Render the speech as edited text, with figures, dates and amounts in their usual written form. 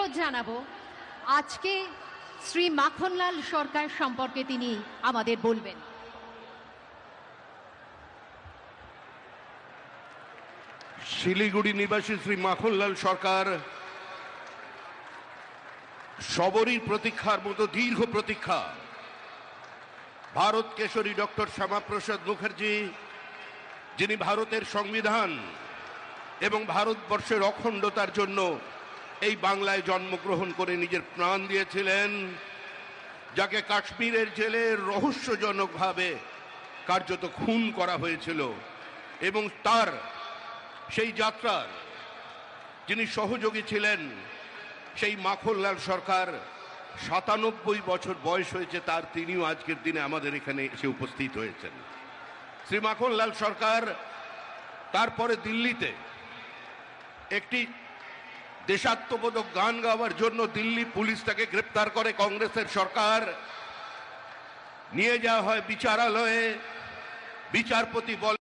অনুরোধ জানাবো আজকে শ্রী মাখনলাল সরকার সম্পর্কে তিনি আমাদের বলবেন। শিলিগুড়ি নিবাসী শ্রী মাখনলাল সরকার সবরই প্রতীক্ষার মতো দীর্ঘ প্রতীক্ষা। ভারত কেশরী ডক্টর শ্যামাপ্রসাদ মুখার্জি, যিনি ভারতের সংবিধান এবং ভারতবর্ষের অখণ্ডতার জন্য এই বাংলায় জন্মগ্রহণ করে নিজের প্রাণ দিয়েছিলেন, যাকে কাশ্মীরের জেলে রহস্যজনকভাবে কার্যত খুন করা হয়েছিল, এবং তার সেই যাত্রার যিনি সহযোগী ছিলেন, সেই মাখনলাল সরকার ৯৭ বছর বয়স হয়েছে তার, তিনিও আজকের দিনে আমাদের এখানে এসে উপস্থিত হয়েছেন। শ্রী মাখনলাল সরকার তারপরে দিল্লিতে একটি দেশাত্মবোধক গান গাওয়ার জন্য দিল্লি পুলিশ তাকে গ্রেপ্তার করে। কংগ্রেসের সরকার নিয়ে যাওয়া হয় বিচারালয়ে। বিচারপতি বলে